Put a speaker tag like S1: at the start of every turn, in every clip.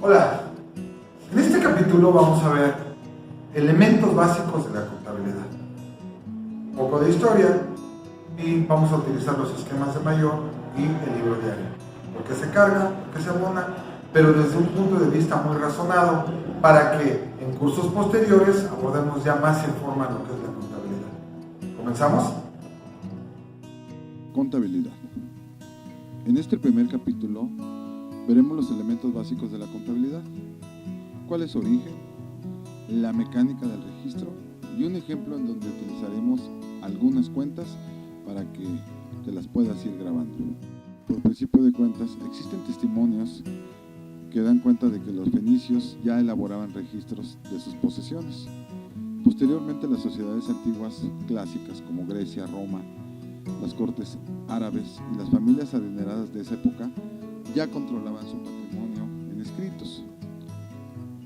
S1: Hola, en este capítulo vamos a ver elementos básicos de la contabilidad, un poco de historia y vamos a utilizar los esquemas de mayor y el libro diario, porque se carga, porque se abona, pero desde un punto de vista muy razonado para que en cursos posteriores abordemos ya más en forma lo que es la contabilidad. ¿Comenzamos?
S2: Contabilidad. En este primer capítulo veremos los elementos básicos de la contabilidad, cuál es su origen, la mecánica del registro y un ejemplo en donde utilizaremos algunas cuentas para que te las puedas ir grabando. Por principio de cuentas, existen testimonios que dan cuenta de que los fenicios ya elaboraban registros de sus posesiones. Posteriormente, las sociedades antiguas clásicas como Grecia, Roma, las cortes árabes y las familias adineradas de esa época ya controlaban su patrimonio en escritos.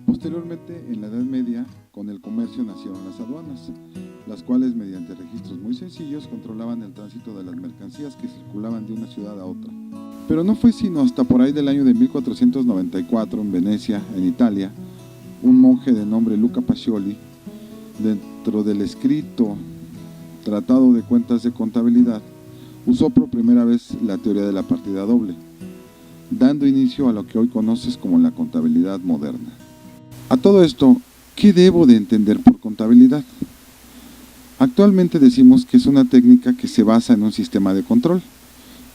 S2: Posteriormente, en la Edad Media, con el comercio nacieron las aduanas, las cuales mediante registros muy sencillos controlaban el tránsito de las mercancías que circulaban de una ciudad a otra. Pero no fue sino hasta por ahí del año de 1494 en Venecia, en Italia, un monje de nombre Luca Pacioli, dentro del escrito Tratado de Cuentas de Contabilidad, usó por primera vez la teoría de la partida doble, dando inicio a lo que hoy conoces como la contabilidad moderna. A todo esto, ¿qué debo de entender por contabilidad? Actualmente decimos que es una técnica que se basa en un sistema de control,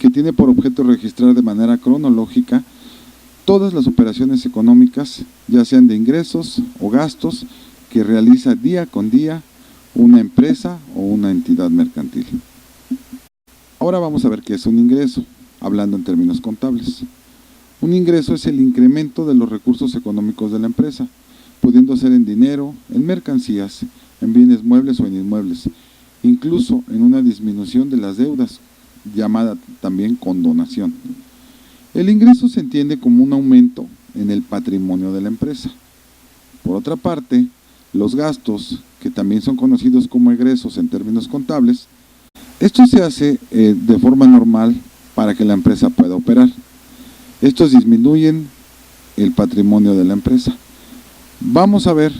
S2: que tiene por objeto registrar de manera cronológica todas las operaciones económicas, ya sean de ingresos o gastos, que realiza día con día una empresa o una entidad mercantil. Ahora vamos a ver qué es un ingreso, hablando en términos contables. Un ingreso es el incremento de los recursos económicos de la empresa, pudiendo ser en dinero, en mercancías, en bienes muebles o en inmuebles, incluso en una disminución de las deudas, llamada también condonación. El ingreso se entiende como un aumento en el patrimonio de la empresa. Por otra parte, los gastos, que también son conocidos como egresos en términos contables, esto se hace de forma normal para que la empresa pueda operar. Estos disminuyen el patrimonio de la empresa. Vamos a ver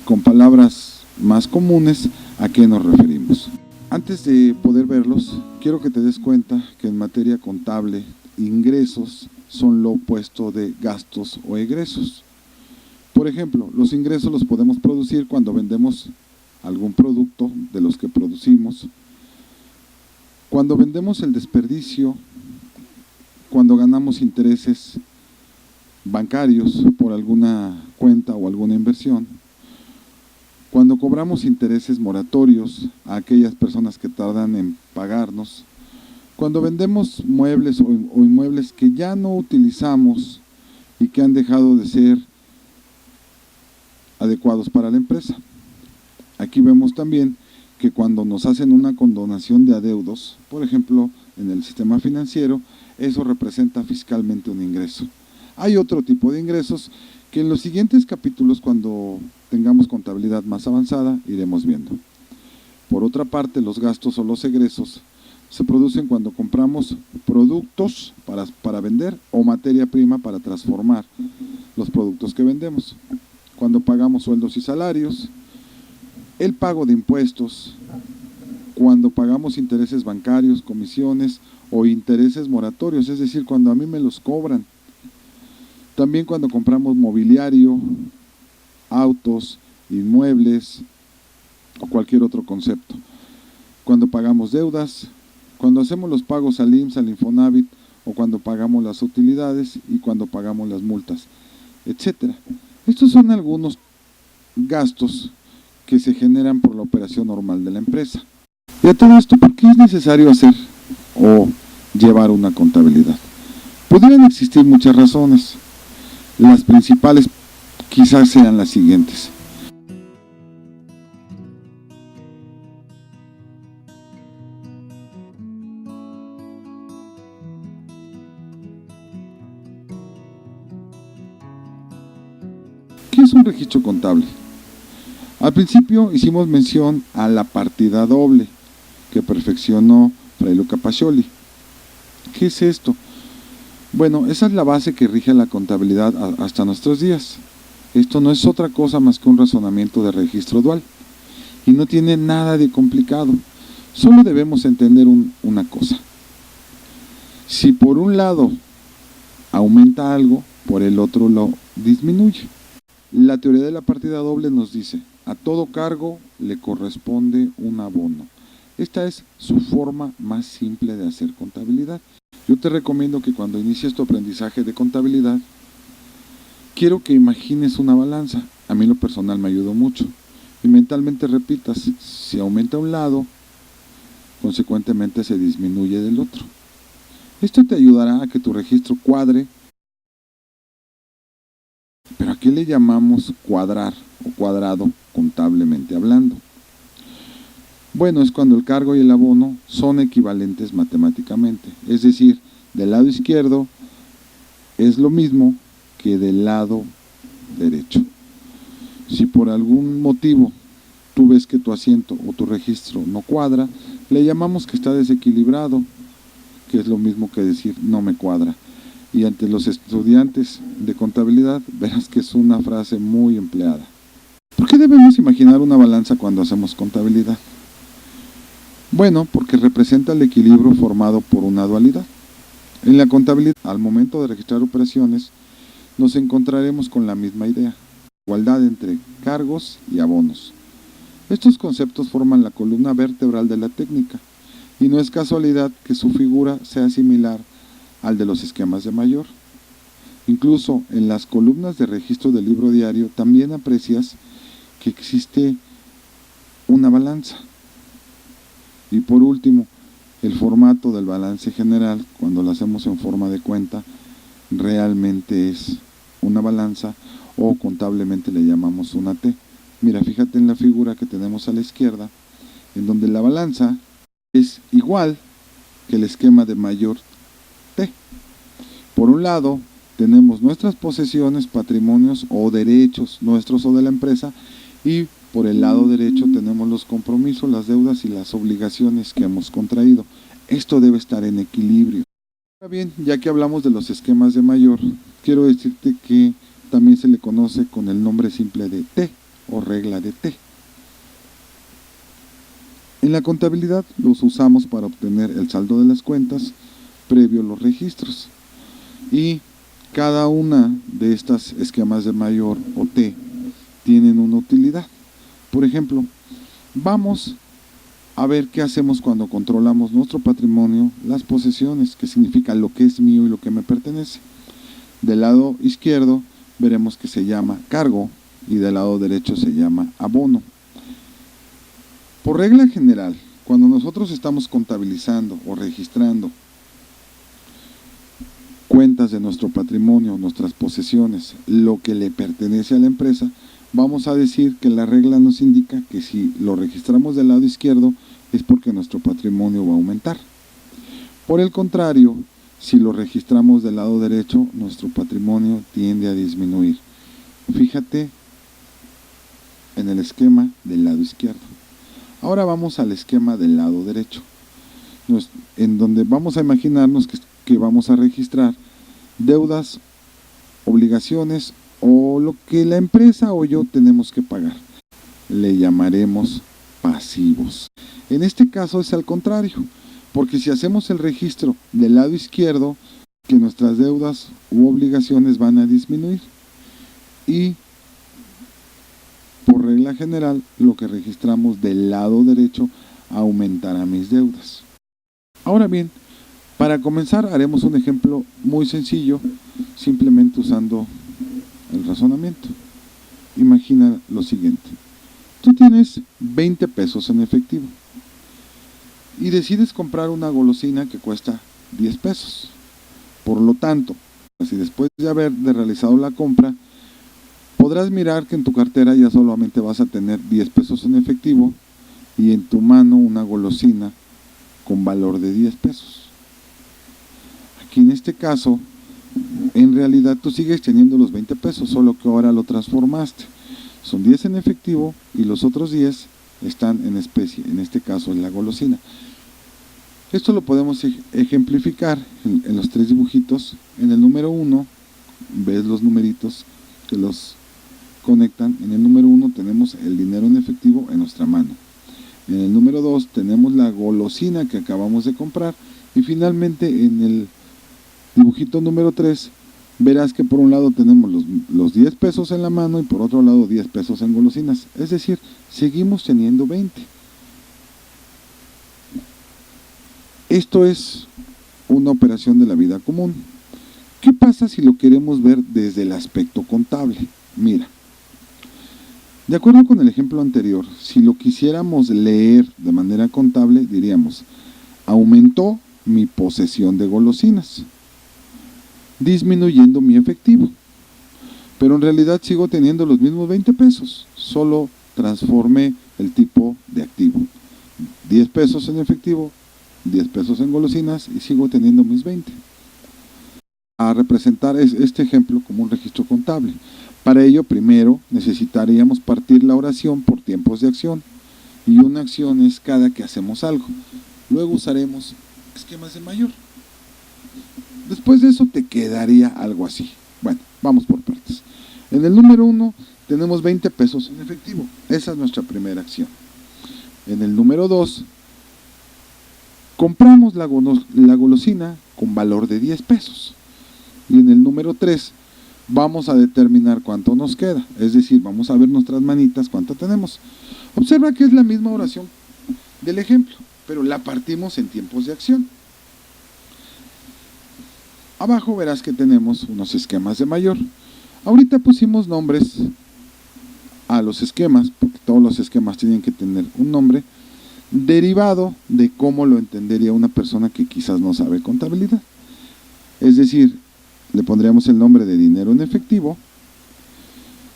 S2: con palabras más comunes a qué nos referimos. Antes de poder verlos, quiero que te des cuenta que en materia contable, ingresos son lo opuesto de gastos o egresos. Por ejemplo, los ingresos los podemos producir cuando vendemos algún producto de los que producimos, cuando vendemos el desperdicio, cuando ganamos intereses bancarios por alguna cuenta o alguna inversión, cuando cobramos intereses moratorios a aquellas personas que tardan en pagarnos, cuando vendemos muebles o inmuebles que ya no utilizamos y que han dejado de ser adecuados para la empresa. Aquí vemos también que cuando nos hacen una condonación de adeudos, por ejemplo, en el sistema financiero, eso representa fiscalmente un ingreso. Hay otro tipo de ingresos que en los siguientes capítulos, cuando tengamos contabilidad más avanzada, iremos viendo. Por otra parte, los gastos o los egresos se producen cuando compramos productos para vender o materia prima para transformar los productos que vendemos, cuando pagamos sueldos y salarios, el pago de impuestos, cuando pagamos intereses bancarios, comisiones o intereses moratorios, es decir, cuando a mí me los cobran. También cuando compramos mobiliario, autos, inmuebles o cualquier otro concepto. Cuando pagamos deudas, cuando hacemos los pagos al IMSS, al Infonavit, o cuando pagamos las utilidades y cuando pagamos las multas, etc. Estos son algunos gastos que se generan por la operación normal de la empresa. Y a todo esto, ¿por qué es necesario hacer o llevar una contabilidad? Podrían existir muchas razones. Las principales quizás sean las siguientes. ¿Qué es un registro contable? Al principio hicimos mención a la partida doble que perfeccionó Fray Luca Pacioli. ¿Qué es esto? Bueno, esa es la base que rige la contabilidad hasta nuestros días. Esto no es otra cosa más que un razonamiento de registro dual y no tiene nada de complicado. Solo debemos entender una cosa. Si por un lado aumenta algo, por el otro lo disminuye. La teoría de la partida doble nos dice, a todo cargo le corresponde un abono. Esta es su forma más simple de hacer contabilidad. Yo te recomiendo que cuando inicies tu aprendizaje de contabilidad, quiero que imagines una balanza. A mí en lo personal me ayudó mucho. Y mentalmente repitas, si aumenta un lado, consecuentemente se disminuye del otro. Esto te ayudará a que tu registro cuadre. ¿Pero a qué le llamamos cuadrar o cuadrado contablemente hablando? Bueno, es cuando el cargo y el abono son equivalentes matemáticamente. Es decir, del lado izquierdo es lo mismo que del lado derecho. Si por algún motivo tú ves que tu asiento o tu registro no cuadra, le llamamos que está desequilibrado, que es lo mismo que decir no me cuadra. Y ante los estudiantes de contabilidad verás que es una frase muy empleada. ¿Por qué debemos imaginar una balanza cuando hacemos contabilidad? Bueno, porque representa el equilibrio formado por una dualidad. En la contabilidad, al momento de registrar operaciones, nos encontraremos con la misma idea, igualdad entre cargos y abonos. Estos conceptos forman la columna vertebral de la técnica, y no es casualidad que su figura sea similar al de los esquemas de mayor. Incluso en las columnas de registro del libro diario también aprecias que existe una balanza. Y por último, el formato del balance general, cuando lo hacemos en forma de cuenta, realmente es una balanza o contablemente le llamamos una T. Mira, fíjate en la figura que tenemos a la izquierda, en donde la balanza es igual que el esquema de mayor T. Por un lado, tenemos nuestras posesiones, patrimonios o derechos nuestros o de la empresa, y por el lado derecho tenemos los compromisos, las deudas y las obligaciones que hemos contraído. Esto debe estar en equilibrio. Ahora bien, ya que hablamos de los esquemas de mayor, quiero decirte que también se le conoce con el nombre simple de T o regla de T. En la contabilidad los usamos para obtener el saldo de las cuentas previo a los registros. Y cada una de estas esquemas de mayor o T tienen una utilidad. Por ejemplo, vamos a ver qué hacemos cuando controlamos nuestro patrimonio, las posesiones, que significa lo que es mío y lo que me pertenece. Del lado izquierdo veremos que se llama cargo y del lado derecho se llama abono. Por regla general, cuando nosotros estamos contabilizando o registrando cuentas de nuestro patrimonio, nuestras posesiones, lo que le pertenece a la empresa, vamos a decir que la regla nos indica que si lo registramos del lado izquierdo es porque nuestro patrimonio va a aumentar. Por el contrario, si lo registramos del lado derecho, nuestro patrimonio tiende a disminuir. Fíjate en el esquema del lado izquierdo. Ahora vamos al esquema del lado derecho, en donde vamos a imaginarnos que vamos a registrar deudas, obligaciones o lo que la empresa o yo tenemos que pagar. Le llamaremos pasivos. En este caso es al contrario, porque si hacemos el registro del lado izquierdo, que nuestras deudas u obligaciones van a disminuir y por regla general lo que registramos del lado derecho aumentará mis deudas. Ahora bien, para comenzar haremos un ejemplo muy sencillo, simplemente usando el razonamiento. Imagina lo siguiente: tú tienes 20 pesos en efectivo y decides comprar una golosina que cuesta 10 pesos. Por lo tanto, si después de haber realizado la compra, podrás mirar que en tu cartera ya solamente vas a tener 10 pesos en efectivo y en tu mano una golosina con valor de 10 pesos. Aquí en este caso, en realidad tú sigues teniendo los 20 pesos, solo que ahora lo transformaste. Son 10 en efectivo y los otros 10 están en especie, en este caso en la golosina. Esto lo podemos ejemplificar en los tres dibujitos. En el número 1, ves los numeritos que los conectan. En el número 1 tenemos el dinero en efectivo en nuestra mano. En el número 2 tenemos la golosina que acabamos de comprar. Y finalmente en el dibujito número 3 verás que por un lado tenemos los 10 pesos en la mano y por otro lado 10 pesos en golosinas. Es decir, seguimos teniendo 20. Esto es una operación de la vida común. ¿Qué pasa si lo queremos ver desde el aspecto contable? Mira, de acuerdo con el ejemplo anterior, si lo quisiéramos leer de manera contable, diríamos, aumentó mi posesión de golosinas, disminuyendo mi efectivo. Pero en realidad sigo teniendo los mismos 20 pesos, solo transformé el tipo de activo. 10 pesos en efectivo, 10 pesos en golosinas y sigo teniendo mis 20. A representar este ejemplo como un registro contable. Para ello, primero necesitaríamos partir la oración por tiempos de acción, y una acción es cada que hacemos algo. Luego usaremos esquemas de mayor. Después de eso te quedaría algo así. Bueno, vamos por partes. En el número 1 tenemos 20 pesos en efectivo. Esa es nuestra primera acción. En el número 2 compramos la golosina con valor de 10 pesos. Y en el número 3 vamos a determinar cuánto nos queda. Es decir, vamos a ver nuestras manitas cuánto tenemos. Observa que es la misma oración del ejemplo, pero la partimos en tiempos de acción. Abajo verás que tenemos unos esquemas de mayor. Ahorita pusimos nombres a los esquemas, porque todos los esquemas tienen que tener un nombre, derivado de cómo lo entendería una persona que quizás no sabe contabilidad. Es decir, le pondríamos el nombre de dinero en efectivo,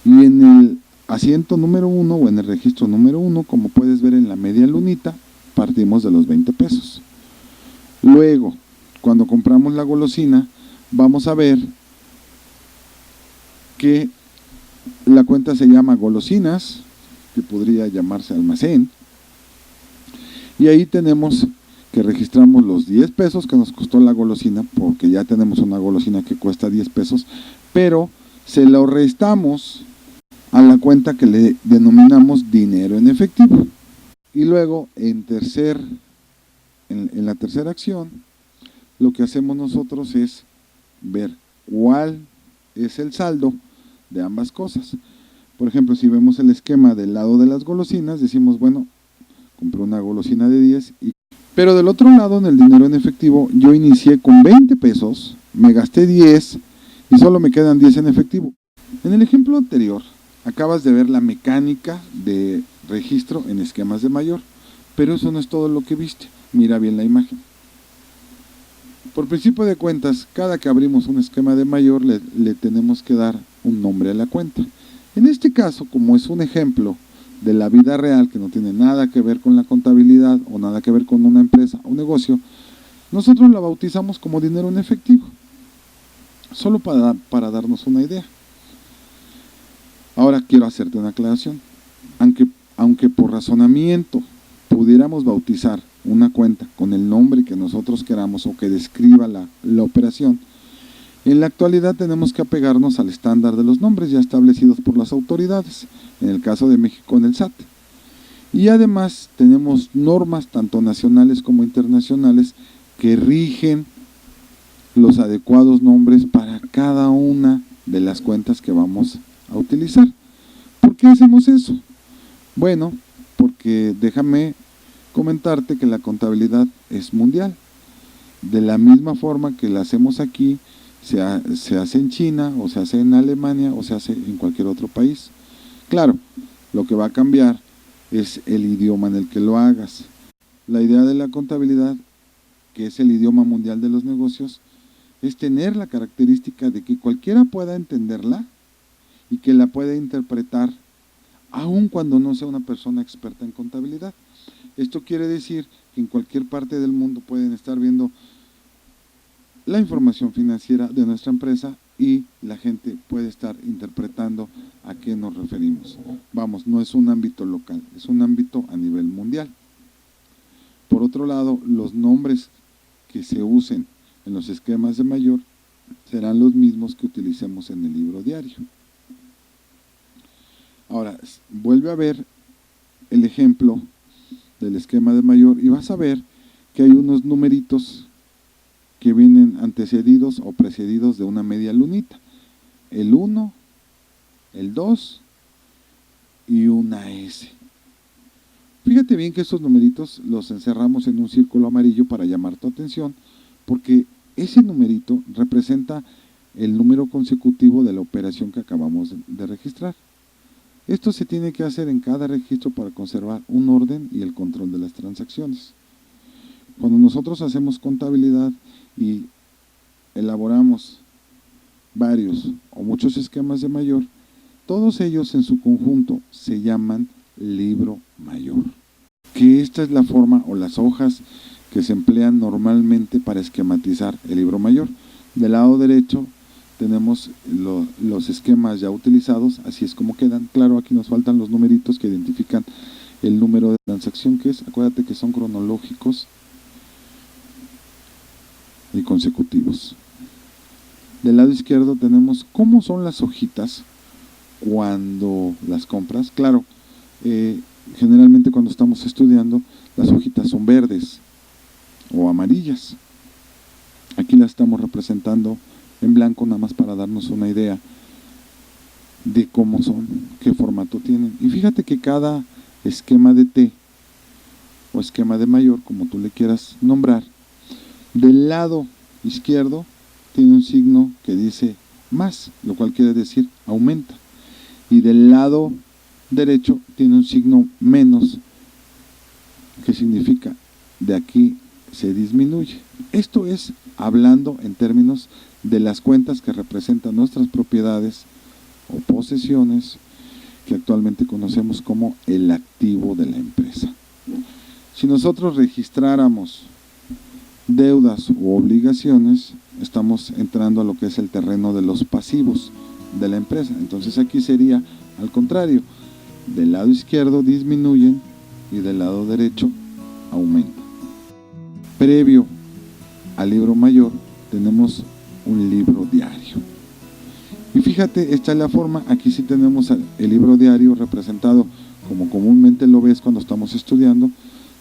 S2: y en el asiento número 1 o en el registro número 1, como puedes ver en la media lunita, partimos de los 20 pesos. Luego, cuando compramos la golosina, vamos a ver que la cuenta se llama golosinas, que podría llamarse almacén, y ahí tenemos que registramos los 10 pesos que nos costó la golosina, porque ya tenemos una golosina que cuesta 10 pesos, pero se lo restamos a la cuenta que le denominamos dinero en efectivo. Y luego en la tercera acción, lo que hacemos nosotros es ver cuál es el saldo de ambas cosas. Por ejemplo, si vemos el esquema del lado de las golosinas, decimos, bueno, compré una golosina de 10, pero del otro lado, en el dinero en efectivo, yo inicié con 20 pesos, me gasté 10 y solo me quedan 10 en efectivo. En el ejemplo anterior, acabas de ver la mecánica de registro en esquemas de mayor, pero eso no es todo lo que viste. Mira bien la imagen. Por principio de cuentas, cada que abrimos un esquema de mayor le tenemos que dar un nombre a la cuenta. En este caso, como es un ejemplo de la vida real que no tiene nada que ver con la contabilidad o nada que ver con una empresa o un negocio, nosotros la bautizamos como dinero en efectivo, solo para darnos una idea. Ahora quiero hacerte una aclaración. Aunque por razonamiento pudiéramos bautizar una cuenta con el nombre que nosotros queramos o que describa la operación, en la actualidad tenemos que apegarnos al estándar de los nombres ya establecidos por las autoridades, en el caso de México en el SAT. Y además tenemos normas tanto nacionales como internacionales que rigen los adecuados nombres para cada una de las cuentas que vamos a utilizar. ¿Por qué hacemos eso? Bueno, porque déjame comentarte que la contabilidad es mundial. De la misma forma que la hacemos aquí, se hace en China, o se hace en Alemania, o se hace en cualquier otro país. Claro, lo que va a cambiar es el idioma en el que lo hagas. La idea de la contabilidad, que es el idioma mundial de los negocios, es tener la característica de que cualquiera pueda entenderla y que la pueda interpretar, aun cuando no sea una persona experta en contabilidad. Esto quiere decir que en cualquier parte del mundo pueden estar viendo la información financiera de nuestra empresa y la gente puede estar interpretando a qué nos referimos. Vamos, no es un ámbito local, es un ámbito a nivel mundial. Por otro lado, los nombres que se usen en los esquemas de mayor serán los mismos que utilicemos en el libro diario. Ahora, vuelve a ver el ejemplo del esquema de mayor y vas a ver que hay unos numeritos que vienen antecedidos o precedidos de una media lunita. El 1, el 2 y una S. Fíjate bien que estos numeritos los encerramos en un círculo amarillo para llamar tu atención, porque ese numerito representa el número consecutivo de la operación que acabamos de registrar. Esto se tiene que hacer en cada registro para conservar un orden y el control de las transacciones. Cuando nosotros hacemos contabilidad y elaboramos varios o muchos esquemas de mayor, todos ellos en su conjunto se llaman libro mayor. Que esta es la forma o las hojas que se emplean normalmente para esquematizar el libro mayor. Del lado derecho tenemos los esquemas ya utilizados, así es como quedan. Claro, aquí nos faltan los numeritos que identifican el número de transacción que es. Acuérdate que son cronológicos y consecutivos. Del lado izquierdo tenemos cómo son las hojitas cuando las compras. Claro, generalmente cuando estamos estudiando las hojitas son verdes o amarillas. Aquí las estamos representando en blanco nada más para darnos una idea de cómo son, qué formato tienen. Y fíjate que cada esquema de T o esquema de mayor, como tú le quieras nombrar, del lado izquierdo tiene un signo que dice más, lo cual quiere decir aumenta. Y del lado derecho tiene un signo menos, que significa de aquí se disminuye. Esto es hablando en términos de las cuentas que representan nuestras propiedades o posesiones, que actualmente conocemos como el activo de la empresa. Si nosotros registráramos deudas u obligaciones, estamos entrando a lo que es el terreno de los pasivos de la empresa. Entonces aquí sería al contrario, del lado izquierdo disminuyen y del lado derecho aumentan. Previo al libro mayor tenemos un libro diario. Y fíjate, esta es la forma. Aquí sí tenemos el libro diario representado como comúnmente lo ves cuando estamos estudiando,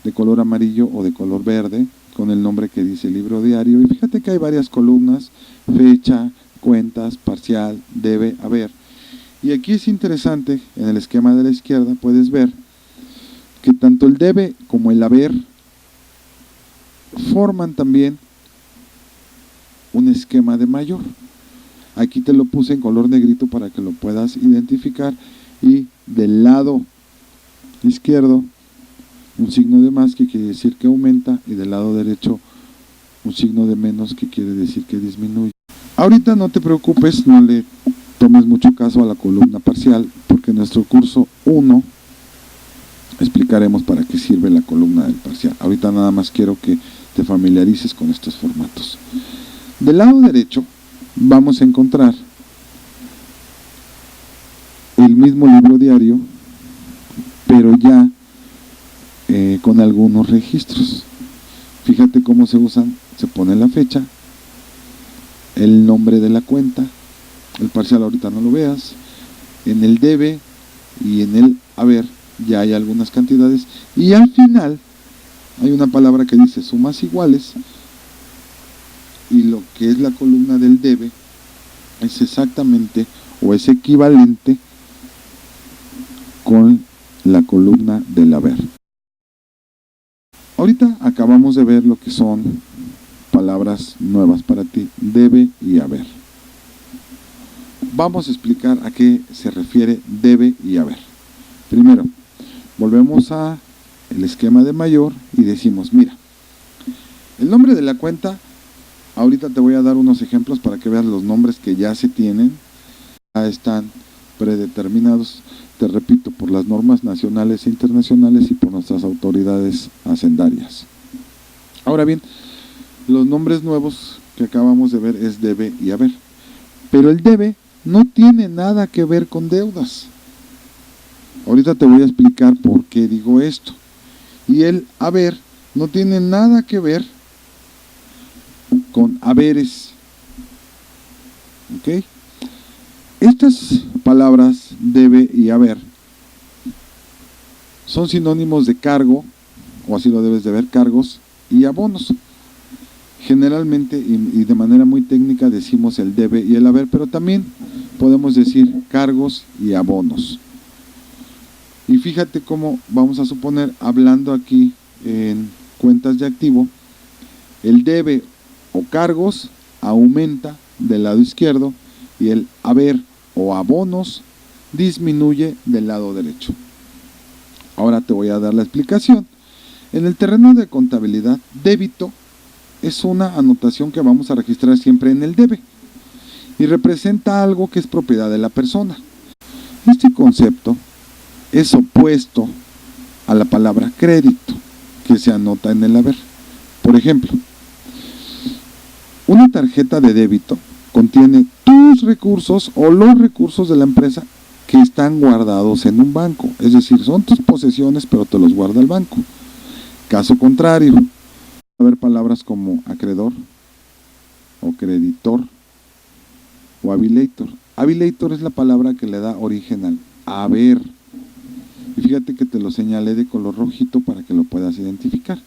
S2: de color amarillo o de color verde, con el nombre que dice libro diario. Y fíjate que hay varias columnas: fecha, cuentas, parcial, debe, haber. Y aquí es interesante, en el esquema de la izquierda puedes ver que tanto el debe como el haber forman también un esquema de mayor. Aquí te lo puse en color negrito para que lo puedas identificar. Y del lado izquierdo un signo de más, que quiere decir que aumenta, y del lado derecho un signo de menos, que quiere decir que disminuye. Ahorita no te preocupes, no le tomes mucho caso a la columna parcial, porque en nuestro curso 1 explicaremos para qué sirve la columna del parcial. Ahorita nada más quiero que te familiarices con estos formatos. Del lado derecho vamos a encontrar el mismo libro diario, pero ya con algunos registros. Fíjate cómo se usan: se pone la fecha, el nombre de la cuenta, el parcial ahorita no lo veas, en el debe y en el haber ya hay algunas cantidades, y al final hay una palabra que dice sumas iguales, y lo que es la columna del debe es exactamente o es equivalente con la columna del haber. Ahorita acabamos de ver lo que son palabras nuevas para ti: debe y haber. Vamos a explicar a qué se refiere debe y haber. Primero, volvemos a el esquema de mayor y decimos: mira, el nombre de la cuenta, ahorita te voy a dar unos ejemplos para que veas los nombres que ya se tienen, ya están predeterminados, te repito, por las normas nacionales e internacionales y por nuestras autoridades hacendarias. Ahora bien, los nombres nuevos que acabamos de ver es debe y haber, pero el debe no tiene nada que ver con deudas. Ahorita te voy a explicar por qué digo esto. Y el haber no tiene nada que ver con haberes. ¿Ok? Estas palabras debe y haber son sinónimos de cargo, o así lo debes de ver, cargos y abonos. Generalmente y de manera muy técnica decimos el debe y el haber, pero también podemos decir cargos y abonos. Y fíjate cómo vamos a suponer, hablando aquí en cuentas de activo, el debe o cargos aumenta del lado izquierdo y el haber o abonos disminuye del lado derecho. Ahora te voy a dar la explicación. En el terreno de contabilidad, débito es una anotación que vamos a registrar siempre en el debe y representa algo que es propiedad de la persona. Este concepto es opuesto a la palabra crédito que se anota en el haber. Por ejemplo, una tarjeta de débito contiene tus recursos o los recursos de la empresa que están guardados en un banco, es decir, son tus posesiones pero te los guarda el banco. Caso contrario, va a haber palabras como acreedor o creditor o habilitator. Habilitator es la palabra que le da origen al haber. Y fíjate que te lo señalé de color rojito para que lo puedas identificar.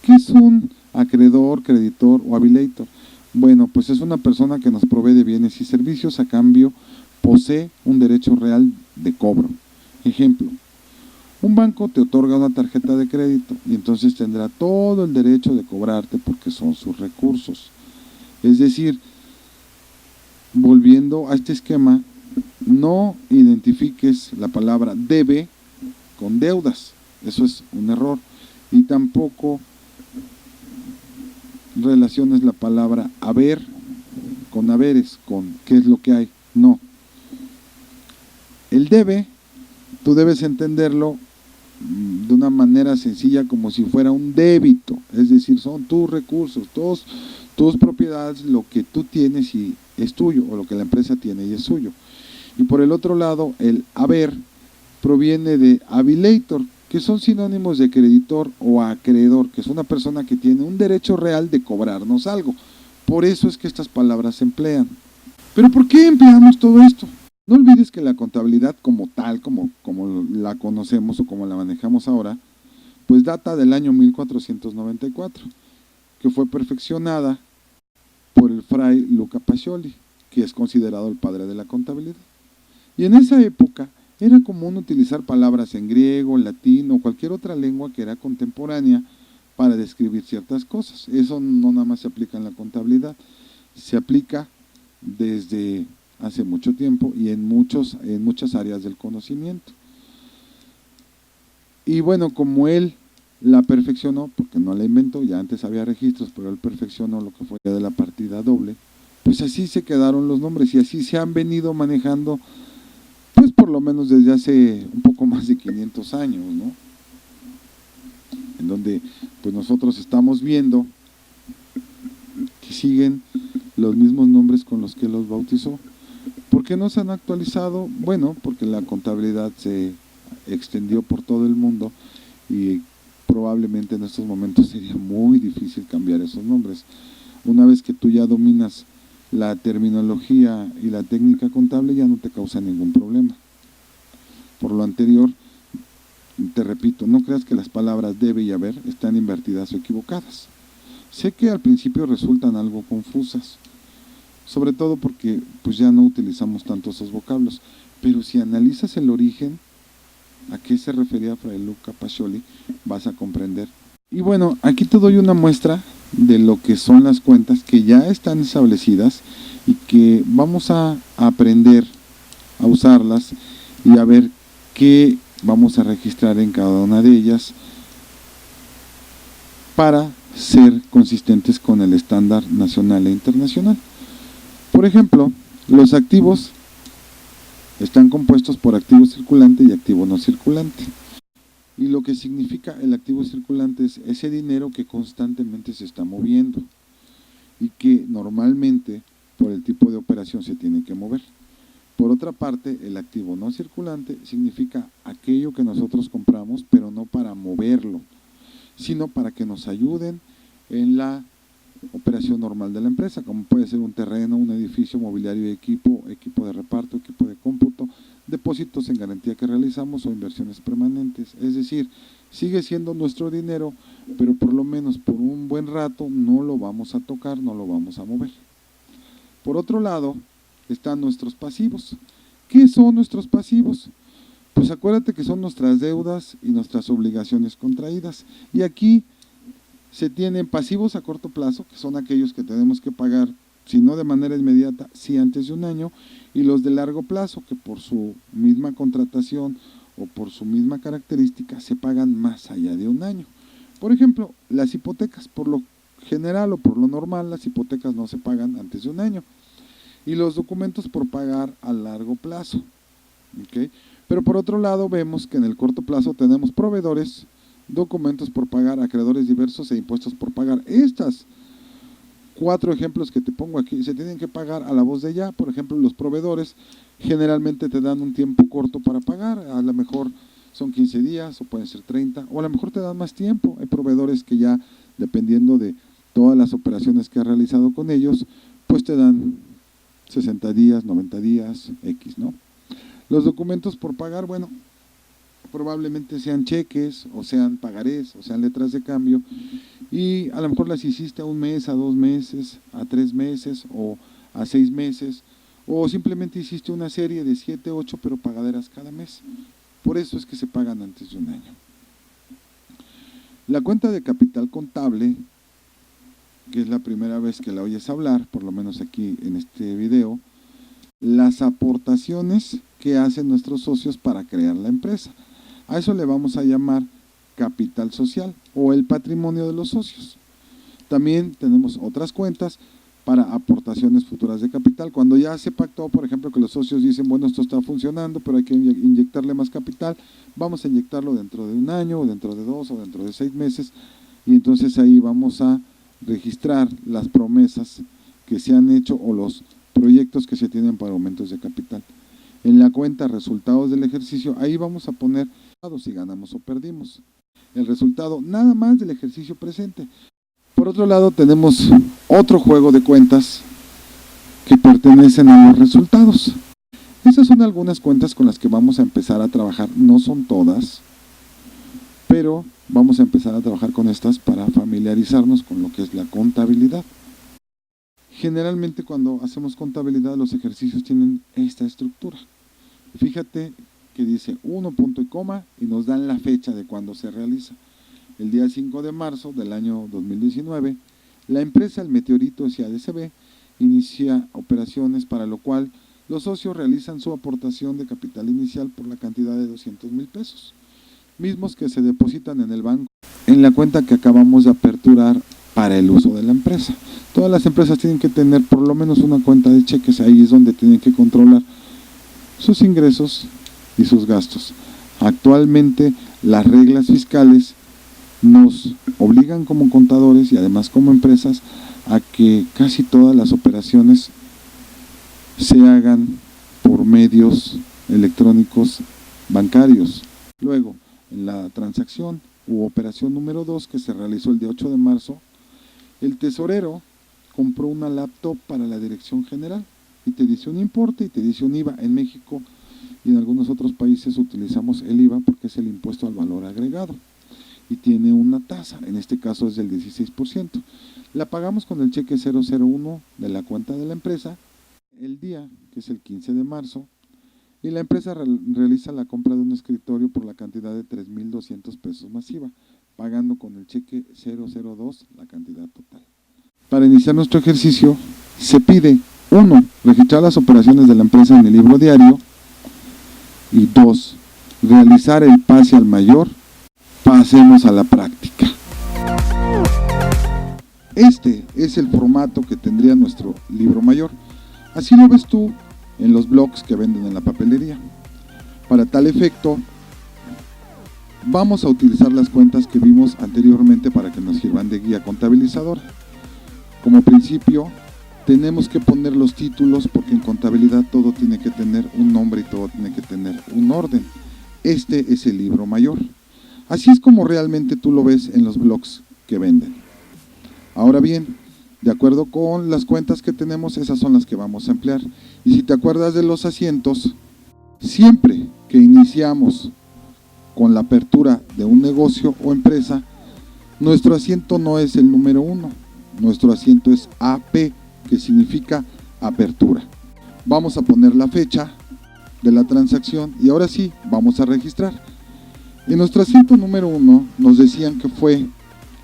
S2: ¿Qué es un acreedor, creditor o habilitator? Bueno, pues es una persona que nos provee de bienes y servicios, a cambio posee un derecho real de cobro. Ejemplo, un banco te otorga una tarjeta de crédito y entonces tendrá todo el derecho de cobrarte porque son sus recursos. Es decir, volviendo a este esquema, no identifiques la palabra debe con deudas, eso es un error, y tampoco relaciones la palabra haber con haberes, con qué es lo que hay. No. El debe, tú debes entenderlo de una manera sencilla como si fuera un débito, es decir, son tus recursos, todos tus propiedades, lo que tú tienes y es tuyo, o lo que la empresa tiene y es suyo. Y por el otro lado, el haber proviene de habilitator, que son sinónimos de creditor o acreedor, que es una persona que tiene un derecho real de cobrarnos algo. Por eso es que estas palabras se emplean. ¿Pero por qué empleamos todo esto? No olvides que la contabilidad como tal, como la conocemos o como la manejamos ahora, pues data del año 1494, que fue perfeccionada por el fray Luca Pacioli, que es considerado el padre de la contabilidad. Y en esa época era común utilizar palabras en griego, latín o cualquier otra lengua que era contemporánea para describir ciertas cosas. Eso no nada más se aplica en la contabilidad, se aplica desde hace mucho tiempo y en muchas áreas del conocimiento. Y bueno, como él la perfeccionó, porque no la inventó, ya antes había registros, pero él perfeccionó lo que fue de la partida doble, pues así se quedaron los nombres y así se han venido manejando, pues por lo menos desde hace un poco más de 500 años, ¿no? En donde pues nosotros estamos viendo que siguen los mismos nombres con los que los bautizó. ¿Por qué no se han actualizado? Bueno, porque la contabilidad se extendió por todo el mundo y probablemente en estos momentos sería muy difícil cambiar esos nombres. Una vez que tú ya dominas la terminología y la técnica contable, ya no te causa ningún problema. Por lo anterior, te repito, no creas que las palabras debe y haber están invertidas o equivocadas. Sé que al principio resultan algo confusas, sobre todo porque pues ya no utilizamos tanto esos vocablos, pero si analizas el origen, a qué se refería Fray Luca Pacioli, vas a comprender. Y bueno, aquí te doy una muestra de lo que son las cuentas que ya están establecidas y que vamos a aprender a usarlas y a ver qué vamos a registrar en cada una de ellas para ser consistentes con el estándar nacional e internacional. Por ejemplo, los activos están compuestos por activo circulante y activo no circulante. Y lo que significa el activo circulante es ese dinero que constantemente se está moviendo y que normalmente por el tipo de operación se tiene que mover. Por otra parte, el activo no circulante significa aquello que nosotros compramos, pero no para moverlo, sino para que nos ayuden en la operación normal de la empresa, como puede ser un terreno, un edificio, mobiliario y equipo de reparto, equipo de cómputo, depósitos en garantía que realizamos o inversiones permanentes. Es decir, sigue siendo nuestro dinero, pero por lo menos por un buen rato no lo vamos a tocar, no lo vamos a mover. Por otro lado, están nuestros pasivos. ¿Qué son nuestros pasivos? Pues acuérdate que son nuestras deudas y nuestras obligaciones contraídas. Y aquí se tienen pasivos a corto plazo, que son aquellos que tenemos que pagar, si no de manera inmediata, sí antes de un año, y los de largo plazo, que por su misma contratación o por su misma característica se pagan más allá de un año. Por ejemplo, las hipotecas, por lo general o por lo normal, las hipotecas no se pagan antes de un año. Y los documentos por pagar a largo plazo. ¿Okay? Pero por otro lado vemos que en el corto plazo tenemos proveedores, documentos por pagar, acreedores diversos e impuestos por pagar. Estas 4 ejemplos que te pongo aquí se tienen que pagar a la voz de ya. Por ejemplo, los proveedores generalmente te dan un tiempo corto para pagar, a lo mejor son 15 días o pueden ser 30, o a lo mejor te dan más tiempo. Hay proveedores que ya, dependiendo de todas las operaciones que has realizado con ellos, pues te dan 60 días, 90 días, X, ¿no? Los documentos por pagar, bueno, probablemente sean cheques, o sean pagarés, o sean letras de cambio, y a lo mejor las hiciste a 1 mes, a 2 meses, a 3 meses, o a 6 meses, o simplemente hiciste una serie de 7, 8, pero pagaderas cada mes. Por eso es que se pagan antes de un año. La cuenta de capital contable, que es la primera vez que la oyes hablar, por lo menos aquí en este video, las aportaciones que hacen nuestros socios para crear la empresa. A eso le vamos a llamar capital social o el patrimonio de los socios. También tenemos otras cuentas para aportaciones futuras de capital. Cuando ya se pactó, por ejemplo, que los socios dicen, bueno, esto está funcionando, pero hay que inyectarle más capital, vamos a inyectarlo dentro de 1 año, o dentro de 2, o dentro de 6 meses, y entonces ahí vamos a registrar las promesas que se han hecho o los proyectos que se tienen para aumentos de capital. En la cuenta resultados del ejercicio, ahí vamos a poner si ganamos o perdimos. El resultado nada más del ejercicio presente. Por otro lado, tenemos otro juego de cuentas que pertenecen a los resultados. Esas son algunas cuentas con las que vamos a empezar a trabajar. No son todas, pero vamos a empezar a trabajar con estas para familiarizarnos con lo que es la contabilidad. Generalmente cuando hacemos contabilidad los ejercicios tienen esta estructura. Fíjate que dice 1 punto y coma y nos dan la fecha de cuando se realiza. El día 5 de marzo del año 2019, la empresa El Meteorito SADCB inicia operaciones para lo cual los socios realizan su aportación de capital inicial por la cantidad de 200,000 pesos, mismos que se depositan en el banco en la cuenta que acabamos de aperturar para el uso de la empresa. Todas las empresas tienen que tener por lo menos una cuenta de cheques, ahí es donde tienen que controlar sus ingresos y sus gastos. Actualmente las reglas fiscales nos obligan como contadores y además como empresas a que casi todas las operaciones se hagan por medios electrónicos bancarios. Luego, en la transacción u operación número 2 que se realizó el día 8 de marzo, el tesorero compró una laptop para la dirección general y te dice un importe y te dice un IVA. En México y en algunos otros países utilizamos el IVA porque es el impuesto al valor agregado y tiene una tasa, en este caso es del 16%. La pagamos con el cheque 001 de la cuenta de la empresa el día, que es el 15 de marzo, y la empresa realiza la compra de un escritorio por la cantidad de 3,200 pesos masiva, pagando con el cheque 002 la cantidad total. Para iniciar nuestro ejercicio se pide 1. Registrar las operaciones de la empresa en el libro diario y 2. Realizar el pase al mayor. Pasemos a la práctica. Este es el formato que tendría nuestro libro mayor. Así lo ves tú en los blogs que venden en la papelería. Para tal efecto, vamos a utilizar las cuentas que vimos anteriormente para que nos sirvan de guía contabilizadora. Como principio, tenemos que poner los títulos porque en contabilidad todo tiene que tener un nombre y todo tiene que tener un orden. Este es el libro mayor. Así es como realmente tú lo ves en los blogs que venden. Ahora bien, de acuerdo con las cuentas que tenemos, esas son las que vamos a emplear. Y si te acuerdas de los asientos, siempre que iniciamos con la apertura de un negocio o empresa, nuestro asiento no es el número 1, nuestro asiento es AP, que significa apertura. Vamos a poner la fecha de la transacción y ahora sí, vamos a registrar. En nuestro asiento número 1 nos decían que fue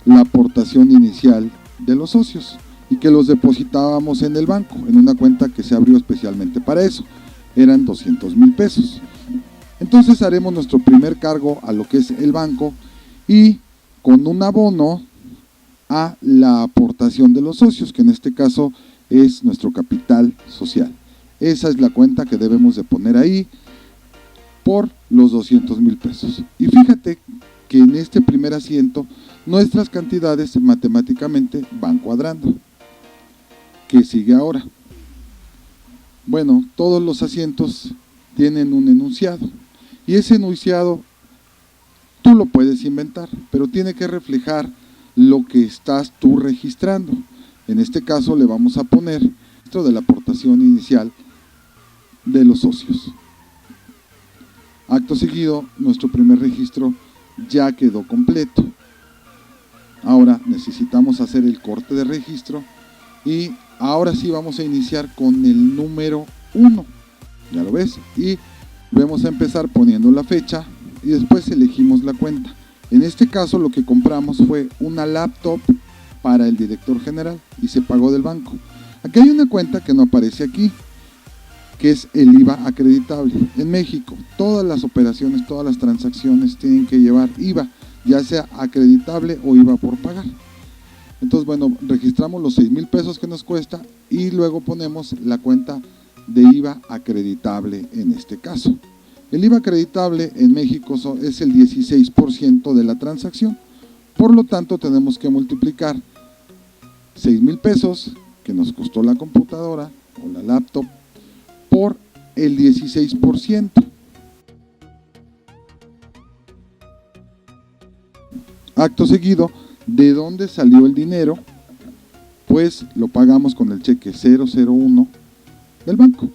S2: la aportación inicial de los socios y que los depositábamos en el banco, en una cuenta que se abrió especialmente para eso. Eran 200,000 pesos. Entonces haremos nuestro primer cargo a lo que es el banco y con un abono a la aportación de los socios, que en este caso es nuestro capital social. Esa es la cuenta que debemos de poner ahí por los 200,000 pesos. Y fíjate que en este primer asiento nuestras cantidades matemáticamente van cuadrando. ¿Qué sigue ahora? Bueno, todos los asientos tienen un enunciado y ese enunciado tú lo puedes inventar, pero tiene que reflejar lo que estás tú registrando. En este caso le vamos a poner esto de la aportación inicial de los socios. Acto seguido, nuestro primer registro ya quedó completo. Ahora necesitamos hacer el corte de registro y ahora sí vamos a iniciar con el número 1. Ya lo ves. Y vamos a empezar poniendo la fecha y después elegimos la cuenta. En este caso lo que compramos fue una laptop para el director general y se pagó del banco. Aquí hay una cuenta que no aparece aquí, que es el IVA acreditable. En México, todas las operaciones, todas las transacciones tienen que llevar IVA, ya sea acreditable o IVA por pagar. Entonces, bueno, registramos los 6,000 pesos que nos cuesta y luego ponemos la cuenta de IVA acreditable en este caso. El IVA acreditable en México es el 16% de la transacción, por lo tanto tenemos que multiplicar 6,000 pesos que nos costó la computadora o la laptop por el 16%. Acto seguido, ¿de dónde salió el dinero? Pues lo pagamos con el cheque 001 del banco.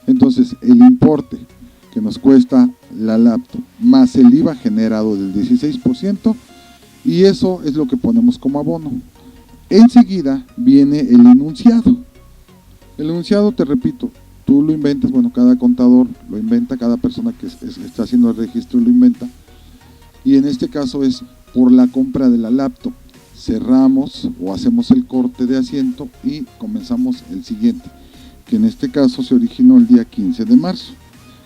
S2: Entonces el importe que nos cuesta la laptop más el IVA generado del 16%, y eso es lo que ponemos como abono. Enseguida viene el enunciado. El enunciado, te repito, tú lo inventas, bueno, cada contador lo inventa, cada persona que está haciendo el registro lo inventa, y en este caso es por la compra de la laptop. Cerramos o hacemos el corte de asiento y comenzamos el siguiente, que en este caso se originó el día 15 de marzo,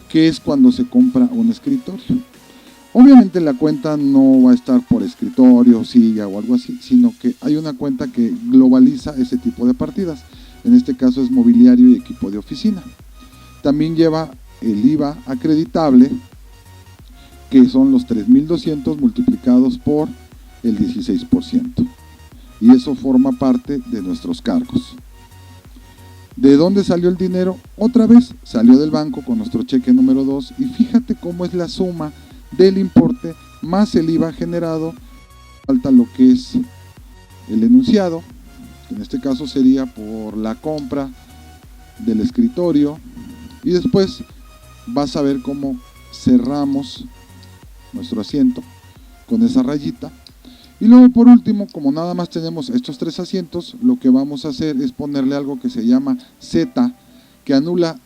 S2: que es cuando se compra un escritorio. Obviamente la cuenta no va a estar por escritorio, silla o algo así, sino que hay una cuenta que globaliza ese tipo de partidas. En este caso es mobiliario y equipo de oficina. También lleva el IVA acreditable, que son los 3,200 multiplicados por el 16%. Y eso forma parte de nuestros cargos. ¿De dónde salió el dinero? Otra vez salió del banco con nuestro cheque número 2 y fíjate cómo es la suma del importe más el IVA generado. Falta lo que es el enunciado, que en este caso sería por la compra del escritorio, y después vas a ver cómo cerramos nuestro asiento con esa rayita. Y luego por último, como nada más tenemos estos 3 asientos, lo que vamos a hacer es ponerle algo que se llama Z, que anula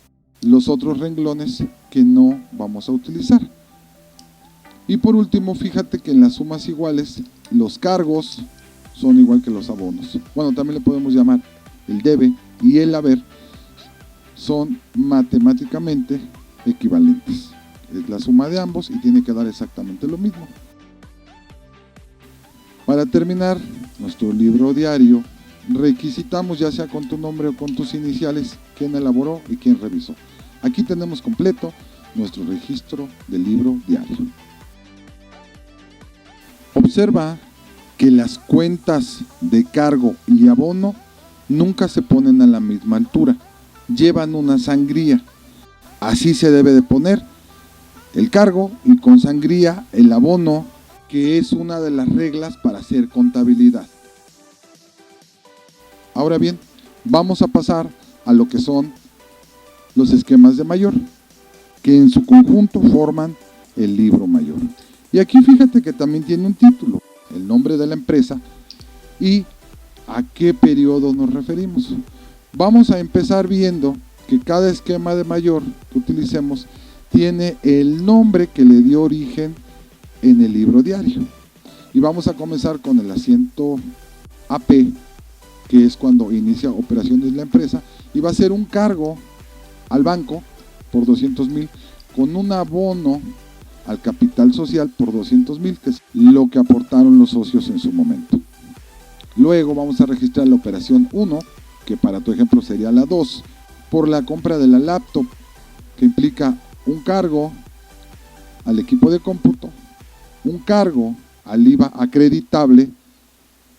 S2: los otros renglones que no vamos a utilizar. Y por último, fíjate que en las sumas iguales, los cargos son igual que los abonos. Bueno, también le podemos llamar el debe y el haber, son matemáticamente equivalentes. Es la suma de ambos y tiene que dar exactamente lo mismo. Para terminar nuestro libro diario, requisitamos, ya sea con tu nombre o con tus iniciales, quién elaboró y quién revisó. Aquí tenemos completo nuestro registro del libro diario. Observa que las cuentas de cargo y abono nunca se ponen a la misma altura, llevan una sangría. Así se debe de poner el cargo y con sangría el abono, que es una de las reglas para hacer contabilidad. Ahora bien, vamos a pasar a lo que son los esquemas de mayor, que en su conjunto forman el libro mayor. Y aquí fíjate que también tiene un título, el nombre de la empresa y a qué periodo nos referimos. Vamos a empezar viendo que cada esquema de mayor que utilicemos tiene el nombre que le dio origen en el libro diario. Y vamos a comenzar con el asiento AP, que es cuando inicia operaciones la empresa, y va a ser un cargo al banco por 200,000 con un abono al capital social por 200,000, que es lo que aportaron los socios en su momento. Luego vamos a registrar la operación 1, que para tu ejemplo sería la 2, por la compra de la laptop, que implica un cargo al equipo de cómputo, un cargo al IVA acreditable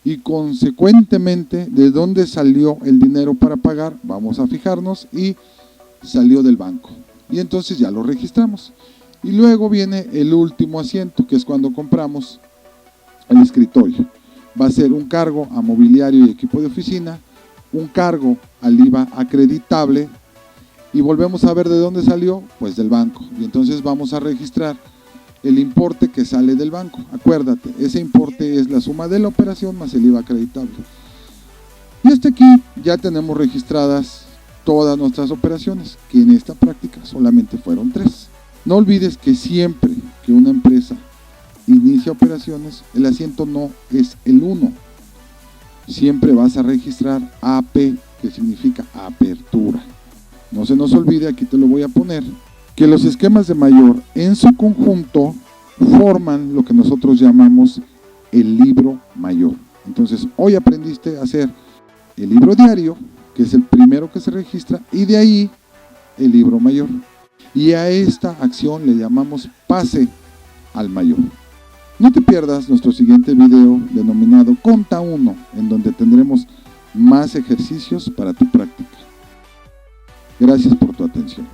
S2: y consecuentemente de dónde salió el dinero para pagar, vamos a fijarnos, y salió del banco. Y entonces ya lo registramos. Y luego viene el último asiento, que es cuando compramos el escritorio. Va a ser un cargo a mobiliario y equipo de oficina, un cargo al IVA acreditable, y volvemos a ver de dónde salió, pues del banco. Y entonces vamos a registrar el importe que sale del banco. Acuérdate, ese importe es la suma de la operación más el IVA acreditable. Y hasta aquí ya tenemos registradas todas nuestras operaciones, que en esta práctica solamente fueron 3. No olvides que siempre que una empresa inicia operaciones, el asiento no es el 1. Siempre vas a registrar AP, que significa apertura. No se nos olvide, aquí te lo voy a poner, que los esquemas de mayor en su conjunto forman lo que nosotros llamamos el libro mayor. Entonces, hoy aprendiste a hacer el libro diario, que es el primero que se registra, y de ahí el libro mayor. Y a esta acción le llamamos pase al mayor. No te pierdas nuestro siguiente video denominado Conta 1, en donde tendremos más ejercicios para tu práctica. Gracias por tu atención.